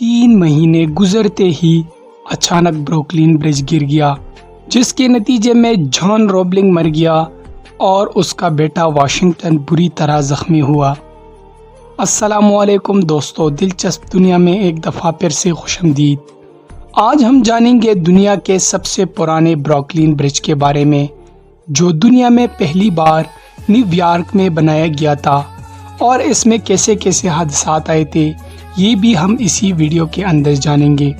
3 مہینے گزرتے ہی اچانک بروکلین برج گر گیا، جس کے نتیجے میں جان روبلنگ مر گیا اور اس کا بیٹا واشنگٹن بری طرح زخمی ہوا۔ السلام علیکم دوستو، دلچسپ دنیا میں ایک دفعہ پھر سے خوش آمدید۔ آج ہم جانیں گے دنیا کے سب سے پرانے بروکلین برج کے بارے میں، جو دنیا میں پہلی بار نیو یارک میں بنایا گیا تھا، اور اس میں کیسے کیسے حادثات آئے تھے یہ بھی ہم اسی ویڈیو کے اندر جانیں گے۔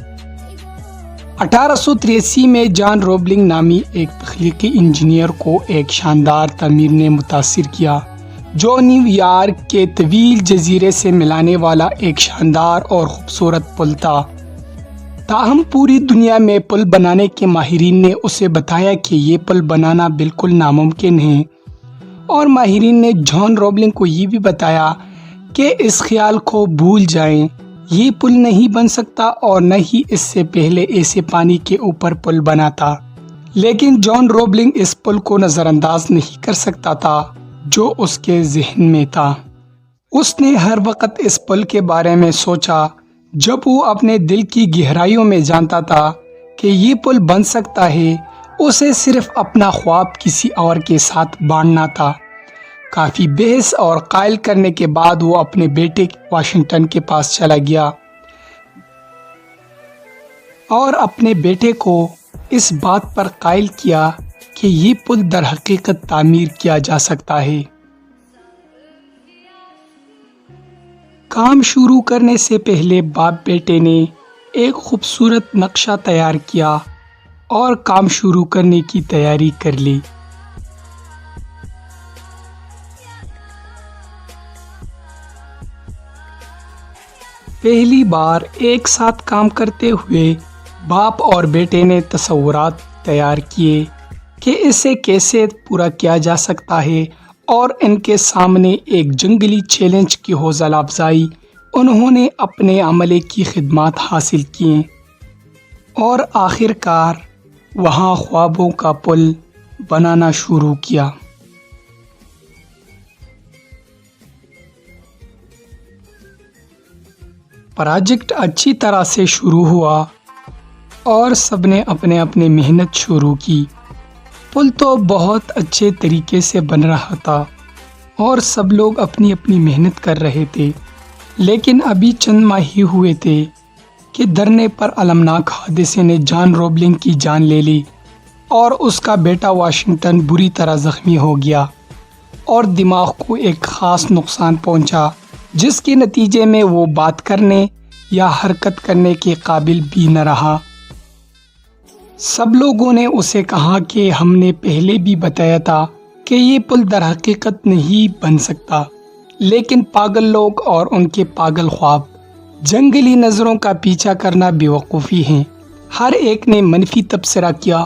1883 میں جان روبلنگ نامی ایک تخلیقی انجینئر کو ایک شاندار تعمیر نے متاثر کیا، جو نیو یارک کے طویل جزیرے سے ملانے والا ایک شاندار اور خوبصورت پل تھا۔ تاہم پوری دنیا میں پل بنانے کے ماہرین نے اسے بتایا کہ یہ پل بنانا بالکل ناممکن ہے، اور ماہرین نے جان روبلنگ کو یہ بھی بتایا کہ اس خیال کو بھول جائیں، یہ پل نہیں بن سکتا اور نہ ہی اس سے پہلے ایسے پانی کے اوپر پل بنا تھا۔ لیکن جان روبلنگ اس پل کو نظر انداز نہیں کر سکتا تھا جو اس کے ذہن میں تھا۔ اس نے ہر وقت اس پل کے بارے میں سوچا، جب وہ اپنے دل کی گہرائیوں میں جانتا تھا کہ یہ پل بن سکتا ہے، اسے صرف اپنا خواب کسی اور کے ساتھ بانٹنا تھا۔ کافی بحث اور قائل کرنے کے بعد وہ اپنے بیٹے واشنگٹن کے پاس چلا گیا اور اپنے بیٹے کو اس بات پر قائل کیا کہ یہ پل در حقیقت تعمیر کیا جا سکتا ہے۔ کام شروع کرنے سے پہلے باپ بیٹے نے ایک خوبصورت نقشہ تیار کیا اور کام شروع کرنے کی تیاری کر لی۔ پہلی بار ایک ساتھ کام کرتے ہوئے باپ اور بیٹے نے تصورات تیار کیے کہ اسے کیسے پورا کیا جا سکتا ہے، اور ان کے سامنے ایک جنگلی چیلنج کی حوصلہ افزائی انہوں نے اپنے عملے کی خدمات حاصل کیں، اور آخر کار وہاں خوابوں کا پل بنانا شروع کیا۔ پروجیکٹ اچھی طرح سے شروع ہوا اور سب نے اپنے محنت شروع کی۔ پل تو بہت اچھے طریقے سے بن رہا تھا اور سب لوگ اپنی محنت کر رہے تھے، لیکن ابھی چند ماہ ہی ہوئے تھے کہ دھرنے پر المناک حادثے نے جان روبلنگ کی جان لے لی، اور اس کا بیٹا واشنگٹن بری طرح زخمی ہو گیا اور دماغ کو ایک خاص نقصان پہنچا، جس کے نتیجے میں وہ بات کرنے یا حرکت کرنے کے قابل بھی نہ رہا۔ سب لوگوں نے اسے کہا کہ ہم نے پہلے بھی بتایا تھا کہ یہ پل در حقیقت نہیں بن سکتا، لیکن پاگل لوگ اور ان کے پاگل خواب، جنگلی نظروں کا پیچھا کرنا بے وقوفی ہیں۔ ہر ایک نے منفی تبصرہ کیا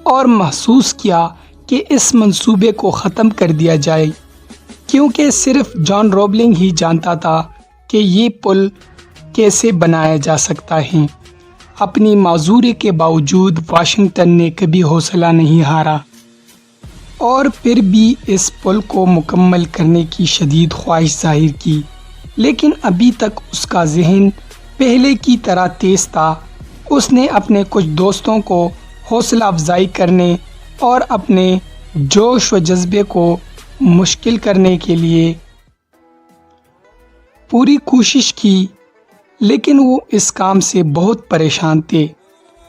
اور محسوس کیا کہ اس منصوبے کو ختم کر دیا جائے، کیونکہ صرف جان روبلنگ ہی جانتا تھا کہ یہ پل کیسے بنایا جا سکتا ہے۔ اپنی معذوری کے باوجود واشنگٹن نے کبھی حوصلہ نہیں ہارا اور پھر بھی اس پل کو مکمل کرنے کی شدید خواہش ظاہر کی، لیکن ابھی تک اس کا ذہن پہلے کی طرح تیز تھا۔ اس نے اپنے کچھ دوستوں کو حوصلہ افزائی کرنے اور اپنے جوش و جذبے کو مشکل کرنے کے لیے پوری کوشش کی، لیکن وہ اس کام سے بہت پریشان تھے۔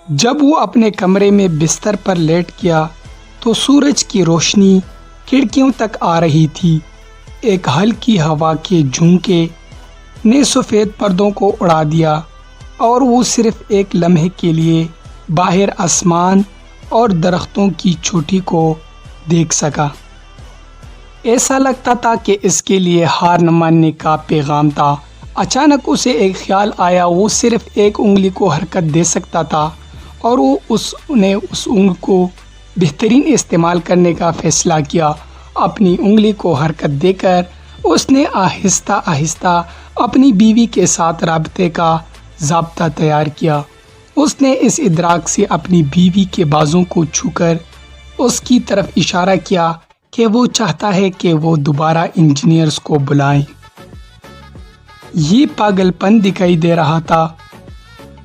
جب وہ اپنے کمرے میں بستر پر لیٹ گیا تو سورج کی روشنی کھڑکیوں تک آ رہی تھی۔ ایک ہلکی ہوا کے جھونکے نے سفید پردوں کو اڑا دیا اور وہ صرف ایک لمحے کے لیے باہر آسمان اور درختوں کی چوٹی کو دیکھ سکا۔ ایسا لگتا تھا کہ اس کے لیے ہار نہ ماننے کا پیغام تھا۔ اچانک اسے ایک خیال آیا، وہ صرف ایک انگلی کو حرکت دے سکتا تھا، اور وہ نے اس انگلی کو بہترین استعمال کرنے کا فیصلہ کیا۔ اپنی انگلی کو حرکت دے کر اس نے آہستہ آہستہ اپنی بیوی کے ساتھ رابطے کا ضابطہ تیار کیا۔ اس نے اس ادراک سے اپنی بیوی کے بازوں کو چھو کر اس کی طرف اشارہ کیا کہ وہ چاہتا ہے کہ وہ دوبارہ انجینئرز کو بلائیں۔ یہ پاگل پن دکھائی دے رہا تھا،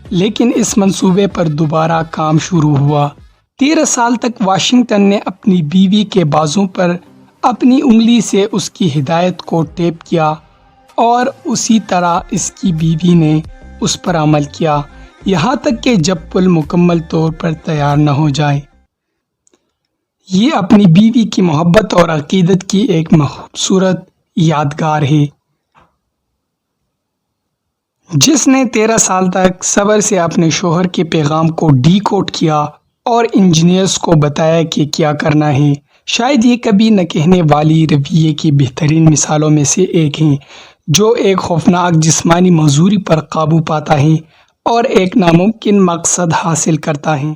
لیکن اس منصوبے پر دوبارہ کام شروع ہوا۔ 13 سال تک واشنگٹن نے اپنی بیوی کے بازو پر اپنی انگلی سے اس کی ہدایت کو ٹیپ کیا اور اسی طرح اس کی بیوی نے اس پر عمل کیا، یہاں تک کہ جب پل مکمل طور پر تیار نہ ہو جائے۔ یہ اپنی بیوی کی محبت اور عقیدت کی ایک خوبصورت یادگار ہے، جس نے 13 سال تک صبر سے اپنے شوہر کے پیغام کو ڈی کوڈ کیا اور انجینئرز کو بتایا کہ کیا کرنا ہے۔ شاید یہ کبھی نہ کہنے والی رویے کی بہترین مثالوں میں سے ایک ہے، جو ایک خوفناک جسمانی معذوری پر قابو پاتا ہے اور ایک ناممکن مقصد حاصل کرتا ہے۔